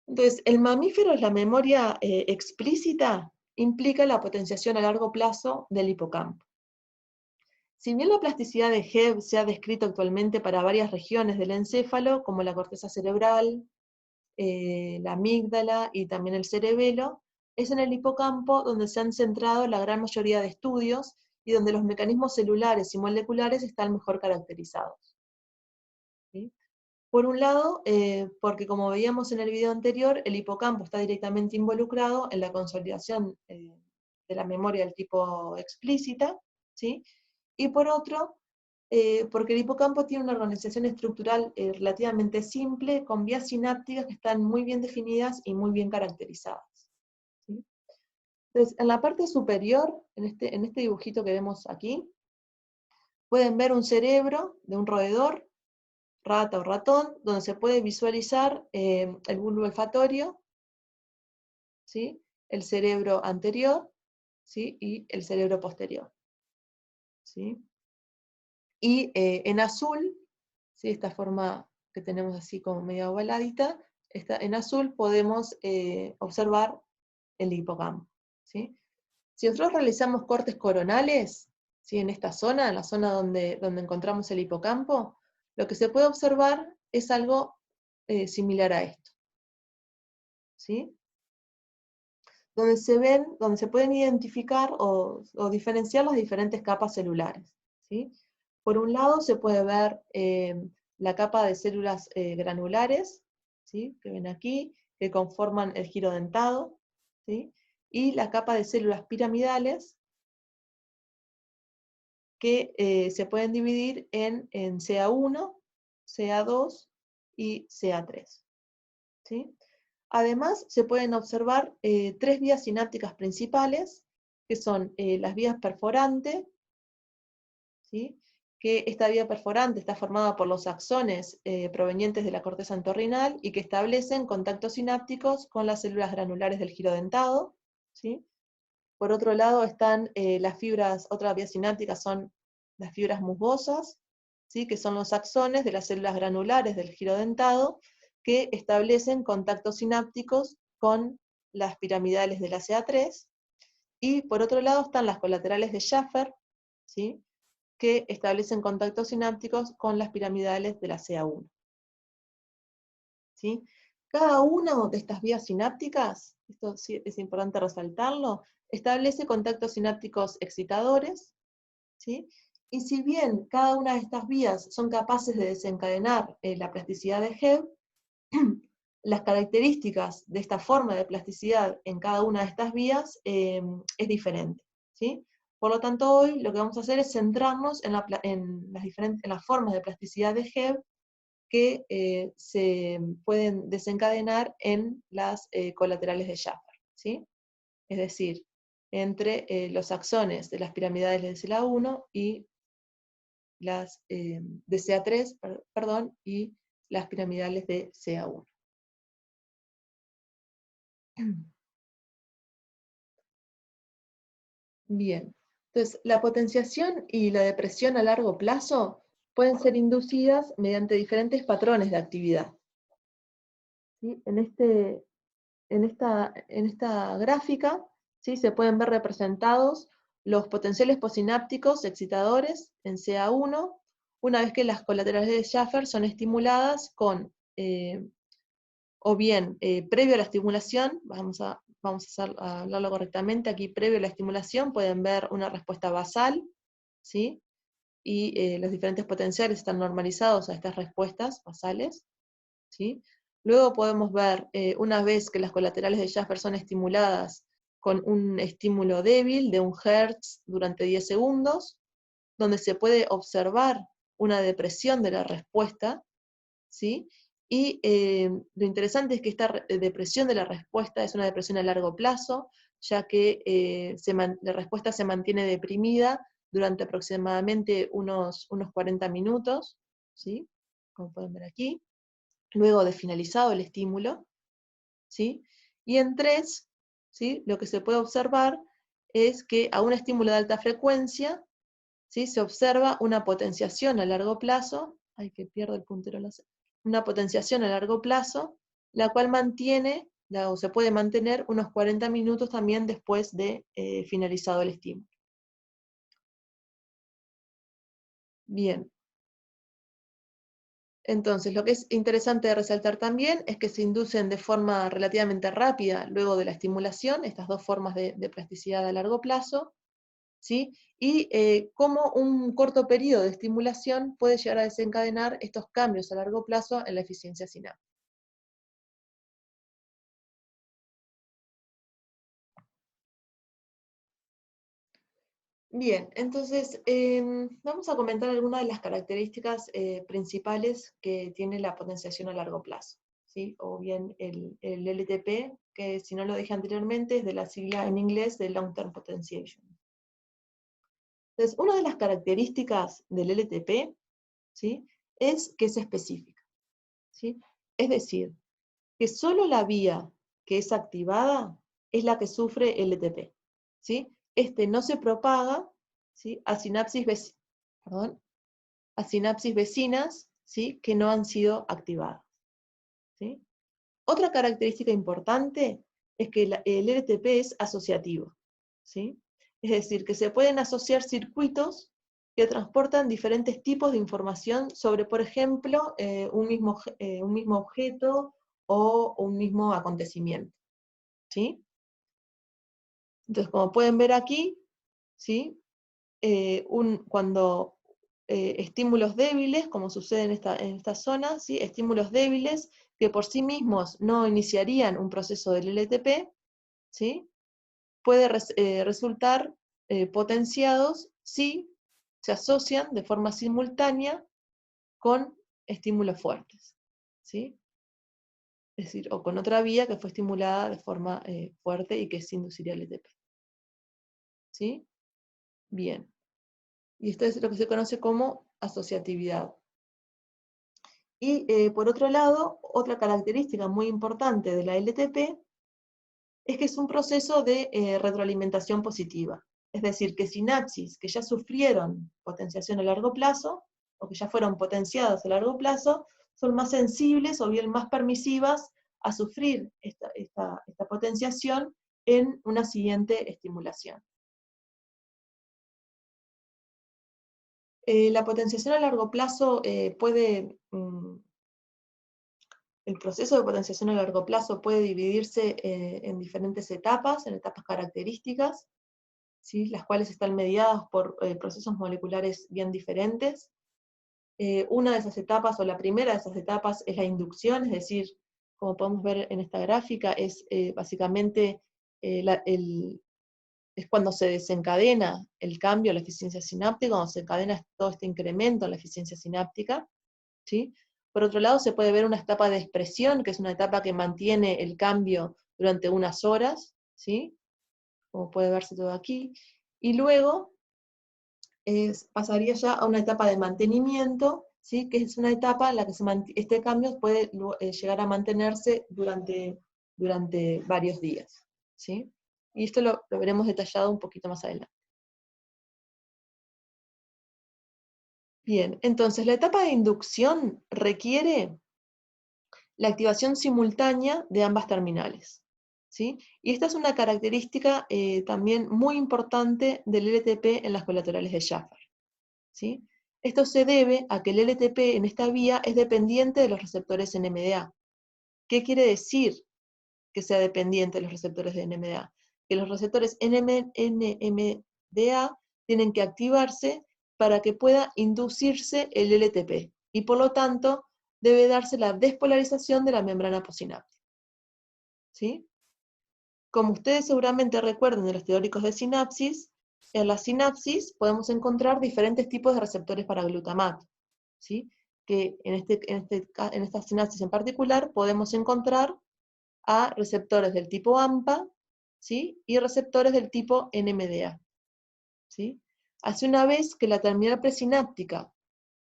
Entonces, el mamífero es la memoria explícita, implica la potenciación a largo plazo del hipocampo. Si bien la plasticidad de Hebb se ha descrito actualmente para varias regiones del encéfalo, como la corteza cerebral, la amígdala y también el cerebelo, es en el hipocampo donde se han centrado la gran mayoría de estudios y donde los mecanismos celulares y moleculares están mejor caracterizados, ¿sí? Por un lado, porque como veíamos en el video anterior, el hipocampo está directamente involucrado en la consolidación de la memoria del tipo explícita, ¿sí? Y por otro, porque el hipocampo tiene una organización estructural relativamente simple, con vías sinápticas que están muy bien definidas y muy bien caracterizadas, ¿sí? Entonces, en la parte superior, en este dibujito que vemos aquí, pueden ver un cerebro de un roedor, rata o ratón, donde se puede visualizar el bulbo olfatorio, ¿sí? El cerebro anterior, ¿sí? Y el cerebro posterior, ¿sí? Y en azul, ¿sí? Esta forma que tenemos así como medio ovaladita, en azul podemos observar el hipocampo, ¿sí? Si nosotros realizamos cortes coronales, ¿sí? En esta zona, en la zona donde encontramos el hipocampo, lo que se puede observar es algo similar a esto, ¿sí? Donde se pueden identificar o diferenciar las diferentes capas celulares, ¿sí? Por un lado se puede ver la capa de células granulares, ¿sí? Que ven aquí, que conforman el giro dentado, ¿sí? Y la capa de células piramidales, que se pueden dividir en CA1, CA2 y CA3. ¿Sí? Además, se pueden observar tres vías sinápticas principales, que son las vías perforante, ¿sí? Que esta vía perforante está formada por los axones provenientes de la corteza entorrinal y que establecen contactos sinápticos con las células granulares del giro dentado, ¿sí? Por otro lado están las fibras, otra vía sináptica son las fibras musgosas, ¿sí? Que son los axones de las células granulares del giro dentado, que establecen contactos sinápticos con las piramidales de la CA3, y por otro lado están las colaterales de Schaffer, ¿sí? Que establecen contactos sinápticos con las piramidales de la CA1. ¿Sí? Cada una de estas vías sinápticas, esto sí es importante resaltarlo, establece contactos sinápticos excitadores, ¿sí? Y si bien cada una de estas vías son capaces de desencadenar la plasticidad de Hebb, las características de esta forma de plasticidad en cada una de estas vías es diferente, ¿sí? Por lo tanto, hoy lo que vamos a hacer es centrarnos en las formas de plasticidad de Hebb que se pueden desencadenar en las colaterales de Schaffer, ¿sí? Es decir, entre los axones de las piramidales de CA1 y las de CA3, perdón, y las piramidales de CA1. Bien, entonces la potenciación y la depresión a largo plazo pueden ser inducidas mediante diferentes patrones de actividad. ¿Sí? En esta gráfica, ¿sí? Se pueden ver representados los potenciales posinápticos excitadores en CA1, una vez que las colaterales de Schaffer son estimuladas con, o bien previo a la estimulación, vamos a hablarlo correctamente, aquí previo a la estimulación pueden ver una respuesta basal, ¿sí? Y los diferentes potenciales están normalizados a estas respuestas basales, ¿sí? Luego podemos ver, una vez que las colaterales de Schaffer son estimuladas con un estímulo débil de 1 Hz durante 10 segundos, donde se puede observar una depresión de la respuesta, ¿sí? Y lo interesante es que esta depresión de la respuesta es una depresión a largo plazo, ya que la respuesta se mantiene deprimida durante aproximadamente unos 40 minutos, ¿sí? Como pueden ver aquí, luego de finalizado el estímulo, ¿sí? Y en 3, ¿sí? Lo que se puede observar es que a un estímulo de alta frecuencia, ¿sí? Se observa una potenciación a largo plazo, ay, que pierdo el puntero, una potenciación a largo plazo, la cual mantiene, o se puede mantener unos 40 minutos también después de finalizado el estímulo. Bien. Entonces, lo que es interesante de resaltar también es que se inducen de forma relativamente rápida luego de la estimulación, estas dos formas de plasticidad a largo plazo, ¿sí? Y cómo un corto periodo de estimulación puede llegar a desencadenar estos cambios a largo plazo en la eficiencia sináptica. Bien, entonces vamos a comentar algunas de las características principales que tiene la potenciación a largo plazo, ¿sí? O bien el LTP, que si no lo dije anteriormente es de la sigla en inglés de Long Term Potentiation. Entonces, una de las características del LTP, ¿sí? Es que es específica, ¿sí? Es decir, que solo la vía que es activada es la que sufre LTP, ¿sí? Este no se propaga, ¿sí? a sinapsis vecinas, ¿sí? Que no han sido activadas, ¿sí? Otra característica importante es que el LTP es asociativo, ¿sí? Es decir, que se pueden asociar circuitos que transportan diferentes tipos de información sobre, por ejemplo, un mismo objeto o un mismo acontecimiento, ¿sí? Entonces, como pueden ver aquí, ¿sí? Cuando estímulos débiles, como sucede en esta zona, ¿sí? Estímulos débiles que por sí mismos no iniciarían un proceso del LTP, ¿sí? Puede resultar potenciados si se asocian de forma simultánea con estímulos fuertes, ¿sí? Es decir, o con otra vía que fue estimulada de forma fuerte y que se induciría el LTP. ¿Sí? Bien. Y esto es lo que se conoce como asociatividad. Y por otro lado, otra característica muy importante de la LTP es que es un proceso de retroalimentación positiva. Es decir, que sinapsis que ya sufrieron potenciación a largo plazo, o que ya fueron potenciadas a largo plazo, son más sensibles o bien más permisivas a sufrir esta potenciación en una siguiente estimulación. La potenciación a largo plazo el proceso de potenciación a largo plazo puede dividirse en diferentes etapas, en etapas características, ¿sí? Las cuales están mediadas por procesos moleculares bien diferentes. Una de esas etapas, o la primera de esas etapas, es la inducción, es decir, como podemos ver en esta gráfica, es básicamente es cuando se desencadena el cambio en la eficiencia sináptica, cuando se encadena todo este incremento en la eficiencia sináptica, ¿sí? Por otro lado, se puede ver una etapa de expresión, que es una etapa que mantiene el cambio durante unas horas, ¿sí? Como puede verse todo aquí. Y luego pasaría ya a una etapa de mantenimiento, ¿sí? Que es una etapa en la que este cambio puede llegar a mantenerse durante varios días, ¿sí? Y esto lo veremos detallado un poquito más adelante. Bien, entonces la etapa de inducción requiere la activación simultánea de ambas terminales, ¿sí? Y esta es una característica también muy importante del LTP en las colaterales de Schaffer, ¿sí? Esto se debe a que el LTP en esta vía es dependiente de los receptores NMDA. ¿Qué quiere decir que sea dependiente de los receptores de NMDA? Que los receptores NMDA tienen que activarse para que pueda inducirse el LTP, y por lo tanto debe darse la despolarización de la membrana posináptica, ¿sí? Como ustedes seguramente recuerdan de los teóricos de sinapsis, en la sinapsis podemos encontrar diferentes tipos de receptores para glutamato, ¿sí? Que en esta sinapsis en particular podemos encontrar a receptores del tipo AMPA, ¿sí? Y receptores del tipo NMDA, ¿sí? Así, una vez que la terminal presináptica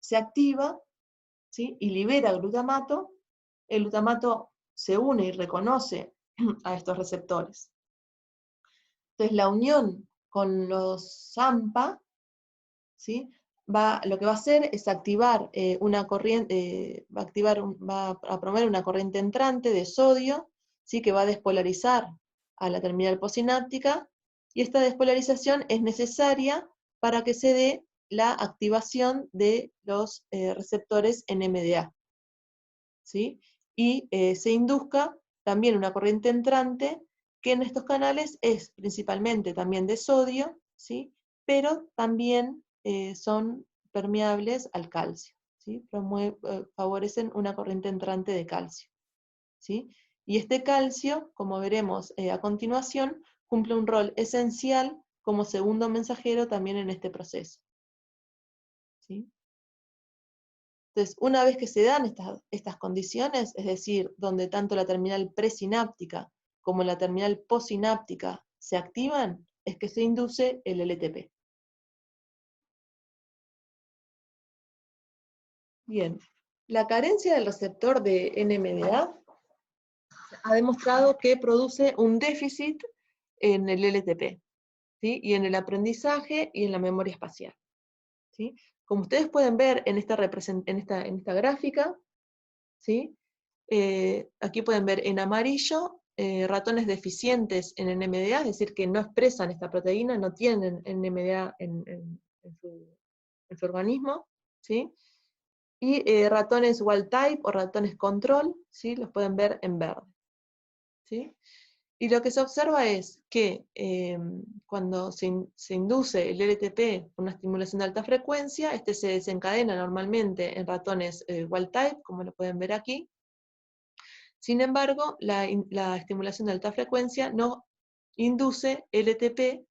se activa, ¿sí? Y libera el glutamato se une y reconoce a estos receptores. Entonces la unión con los AMPA, ¿sí? Lo que va a hacer es activar una corriente, va a promover una corriente entrante de sodio, ¿sí? Que va a despolarizar a la terminal posináptica, y esta despolarización es necesaria para que se dé la activación de los receptores NMDA, ¿sí? Y se induzca también una corriente entrante, que en estos canales es principalmente también de sodio, ¿sí? Pero también son permeables al calcio, ¿sí? Favorecen una corriente entrante de calcio, ¿sí? Y este calcio, como veremos a continuación, cumple un rol esencial como segundo mensajero también en este proceso, ¿sí? Entonces, una vez que se dan estas condiciones, es decir, donde tanto la terminal presináptica como la terminal posináptica se activan, es que se induce el LTP. Bien, la carencia del receptor de NMDA ha demostrado que produce un déficit en el LTP, ¿sí? Y en el aprendizaje y en la memoria espacial, ¿sí? Como ustedes pueden ver en esta gráfica, ¿sí? Aquí pueden ver en amarillo ratones deficientes en NMDA, es decir, que no expresan esta proteína, no tienen NMDA en su organismo, ¿sí? Y ratones wild type o ratones control, ¿sí? Los pueden ver en verde, ¿sí? Y lo que se observa es que cuando se induce el LTP por una estimulación de alta frecuencia, este se desencadena normalmente en ratones wild type, como lo pueden ver aquí. Sin embargo, la estimulación de alta frecuencia no induce LTP,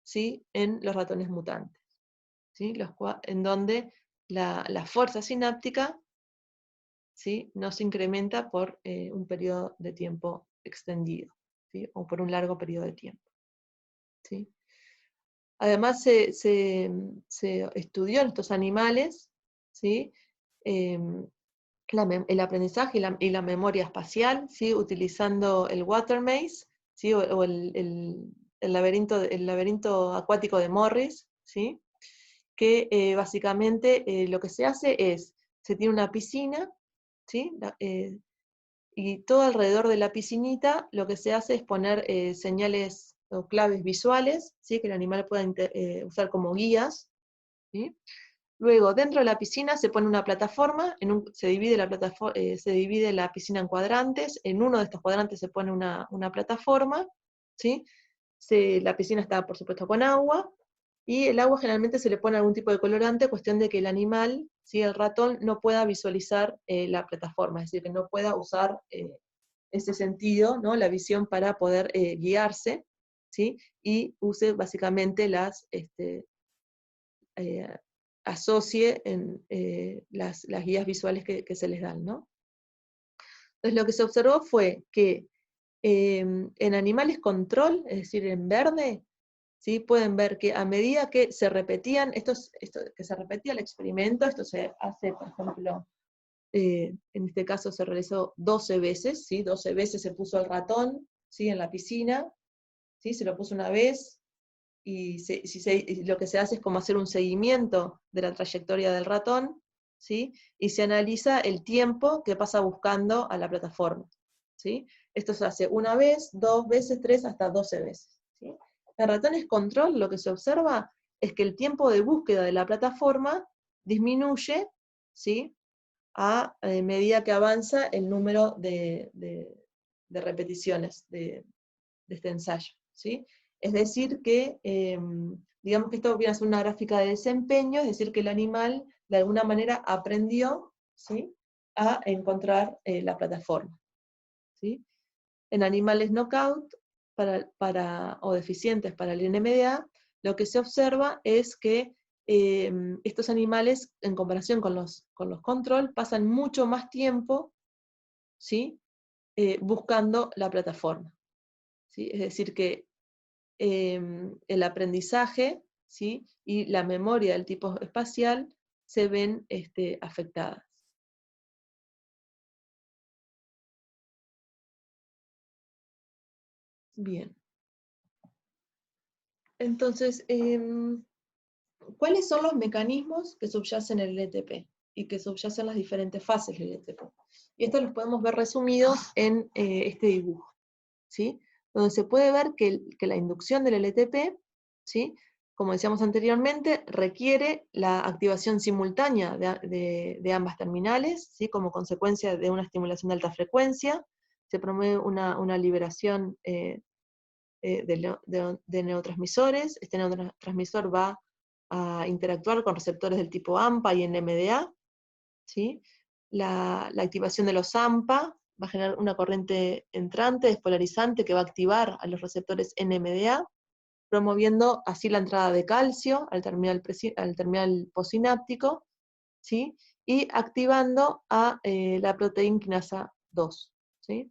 ¿sí?, en los ratones mutantes, ¿sí?, en donde la fuerza sináptica, ¿sí?, no se incrementa por un periodo de tiempo extendido, ¿sí?, o por un largo periodo de tiempo, ¿sí? Además, se estudió en estos animales, ¿sí?, el aprendizaje y la memoria espacial, ¿sí?, utilizando el water maze, ¿sí?, o el laberinto acuático de Morris, ¿sí?, que básicamente lo que se hace es, se tiene una piscina, ¿sí?, y todo alrededor de la piscinita lo que se hace es poner señales o claves visuales, ¿sí?, que el animal pueda usar como guías, ¿sí? Luego, dentro de la piscina se pone una plataforma, se divide la piscina en cuadrantes, en uno de estos cuadrantes se pone una plataforma, ¿sí? La piscina está, por supuesto, con agua, y el agua generalmente se le pone algún tipo de colorante, cuestión de que el animal, ¿sí?, el ratón, no pueda visualizar la plataforma, es decir, que no pueda usar ese sentido, ¿no?, la visión para poder guiarse, ¿sí?, y use básicamente asocie en las guías visuales que se les dan, ¿no? Entonces lo que se observó fue que en animales control, es decir, en verde, ¿sí?, pueden ver que a medida que se repetían, que se repetía el experimento, esto se hace, por ejemplo, en este caso se realizó 12 veces, ¿sí?, 12 veces se puso el ratón, ¿sí?, en la piscina, ¿sí?, se lo puso una vez, y lo que se hace es como hacer un seguimiento de la trayectoria del ratón, ¿sí?, y se analiza el tiempo que pasa buscando a la plataforma, ¿sí? Esto se hace una vez, 2 veces, 3, hasta 12 veces, ¿sí? En ratones control lo que se observa es que el tiempo de búsqueda de la plataforma disminuye, ¿sí?, a medida que avanza el número de repeticiones de este ensayo, ¿sí? Es decir que, digamos que esto viene a ser una gráfica de desempeño, es decir que el animal de alguna manera aprendió, ¿sí?, a encontrar la plataforma, ¿sí? En animales knockout o deficientes para el NMDA, lo que se observa es que estos animales, en comparación con los control, pasan mucho más tiempo, ¿sí?, buscando la plataforma, ¿sí? Es decir que el aprendizaje, ¿sí?, y la memoria del tipo espacial se ven afectadas. Bien. Entonces, ¿cuáles son los mecanismos que subyacen el LTP y que subyacen las diferentes fases del LTP? Y esto los podemos ver resumidos en este dibujo, ¿sí?, donde se puede ver que la inducción del LTP, ¿sí?, como decíamos anteriormente, requiere la activación simultánea de ambas terminales, ¿sí?, como consecuencia de una estimulación de alta frecuencia. Se promueve una liberación de neurotransmisores. Este neurotransmisor va a interactuar con receptores del tipo AMPA y NMDA, ¿sí? La activación de los AMPA va a generar una corriente entrante despolarizante que va a activar a los receptores NMDA, promoviendo así la entrada de calcio al terminal postsináptico, ¿sí?, y activando a la proteína quinasa 2, ¿sí?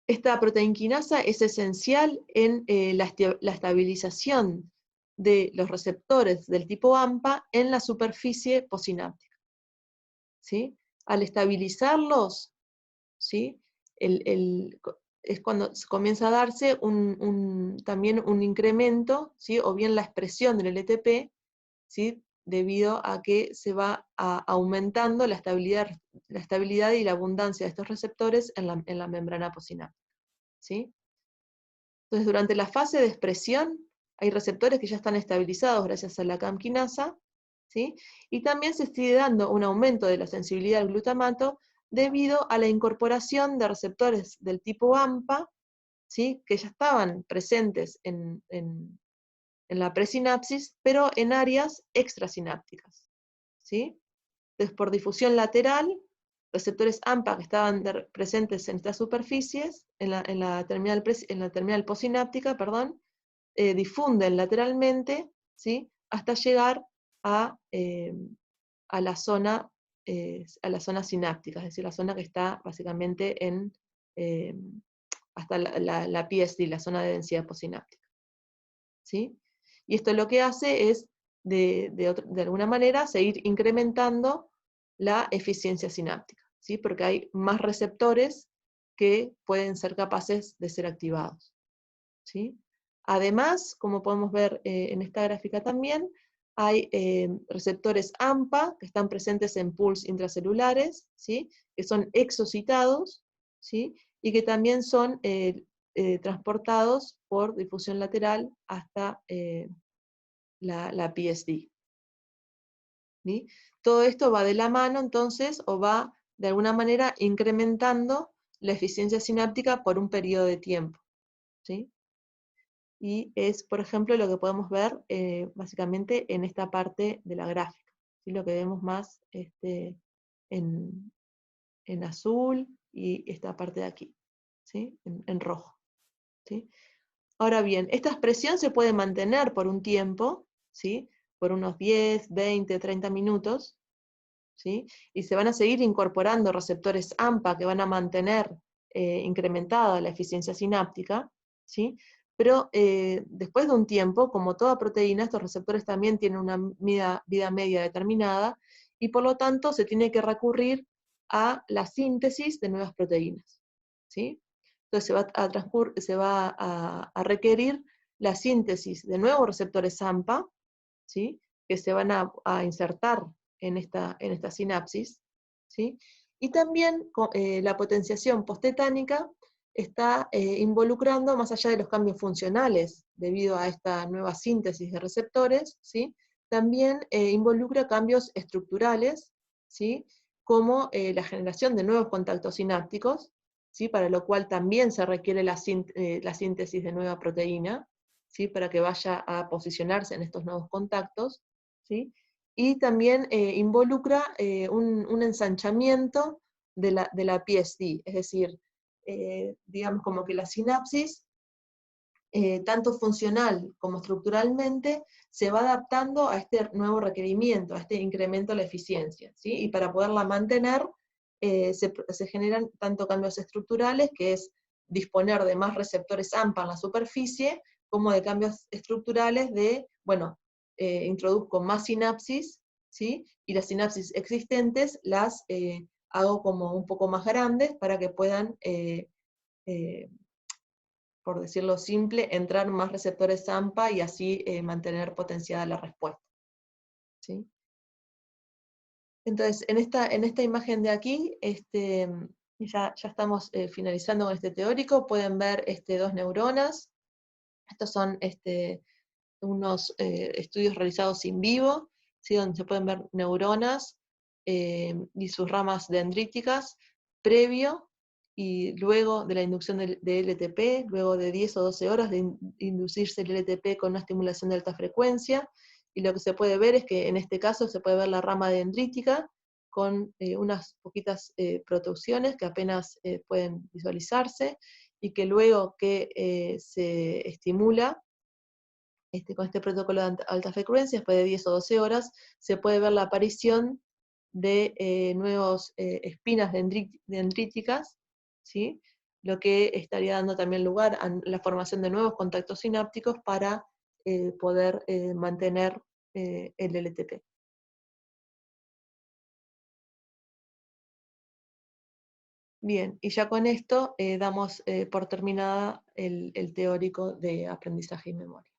Esta proteína quinasa es esencial en la estabilización de los receptores del tipo AMPA en la superficie postsináptica, ¿sí? Al estabilizarlos, ¿sí?, es cuando comienza a darse también un incremento, ¿sí?, o bien la expresión del LTP, ¿sí?, debido a que se va aumentando la estabilidad y la abundancia de estos receptores en la membrana postsináptica, ¿sí? Entonces, durante la fase de expresión, hay receptores que ya están estabilizados gracias a la CAM quinasa, ¿sí?, y también se sigue dando un aumento de la sensibilidad al glutamato debido a la incorporación de receptores del tipo AMPA, ¿sí? Que ya estaban presentes en la presinapsis, pero en áreas extrasinápticas, ¿sí? Entonces, por difusión lateral, receptores AMPA que estaban presentes en estas superficies, en la terminal postsináptica, perdón, difunden lateralmente, ¿sí? Hasta llegar a la zona sináptica, es decir, la zona que está básicamente eh, hasta la PSD, la zona de densidad postsináptica, ¿sí? Y esto lo que hace es, de alguna manera, seguir incrementando la eficiencia sináptica, ¿sí? Porque hay más receptores que pueden ser capaces de ser activados, ¿sí? Además, como podemos ver en esta gráfica también, hay receptores AMPA que están presentes en pools intracelulares, ¿sí? Que son exocitados, ¿sí? Y que también son transportados por difusión lateral hasta la PSD, ¿sí? Todo esto va de la mano, entonces, o va de alguna manera incrementando la eficiencia sináptica por un periodo de tiempo, ¿sí? Y es, por ejemplo, lo que podemos ver básicamente en esta parte de la gráfica, ¿sí? Lo que vemos más en, en azul y esta parte de aquí, ¿sí? En rojo, ¿sí? Ahora bien, esta expresión se puede mantener por un tiempo, ¿sí? Por unos 10, 20, 30 minutos, ¿sí? Y se van a seguir incorporando receptores AMPA que van a mantener incrementada la eficiencia sináptica, ¿sí? Pero después de un tiempo, como toda proteína, estos receptores también tienen una vida media determinada, y por lo tanto se tiene que recurrir a la síntesis de nuevas proteínas, ¿sí? Entonces se va a requerir la síntesis de nuevos receptores AMPA, ¿sí? Que se van a insertar en esta sinapsis, ¿sí? Y también la potenciación posttetánica está involucrando, más allá de los cambios funcionales debido a esta nueva síntesis de receptores, ¿sí? También involucra cambios estructurales, ¿sí? Como la generación de nuevos contactos sinápticos, ¿sí? Para lo cual también se requiere la síntesis de nueva proteína, ¿sí? Para que vaya a posicionarse en estos nuevos contactos, ¿sí? Y también involucra un ensanchamiento de la PSD, es decir, digamos como que la sinapsis, tanto funcional como estructuralmente, se va adaptando a este nuevo requerimiento, a este incremento de la eficiencia, ¿sí? Y para poderla mantener, se generan tanto cambios estructurales, que es disponer de más receptores AMPA en la superficie, como de cambios estructurales de, bueno, introduzco más sinapsis, ¿sí? Y las sinapsis existentes las hago como un poco más grandes para que puedan, por decirlo simple, entrar más receptores AMPA y así mantener potenciada la respuesta, ¿sí? Entonces, en esta imagen de aquí, ya estamos finalizando con este teórico, pueden ver dos neuronas. Estos son unos estudios realizados in vivo, ¿sí? Donde se pueden ver neuronas y sus ramas dendríticas previo y luego de la inducción de LTP, luego de 10 o 12 horas de inducirse el LTP con una estimulación de alta frecuencia, y lo que se puede ver es que en este caso se puede ver la rama dendrítica con unas poquitas protrusiones que apenas pueden visualizarse, y que luego que se estimula con este protocolo de alta frecuencia, después de 10 o 12 horas, se puede ver la aparición de nuevos espinas dendríticas, ¿sí? Lo que estaría dando también lugar a la formación de nuevos contactos sinápticos para poder mantener el LTP. Bien, y ya con esto damos por terminada el teórico de aprendizaje y memoria.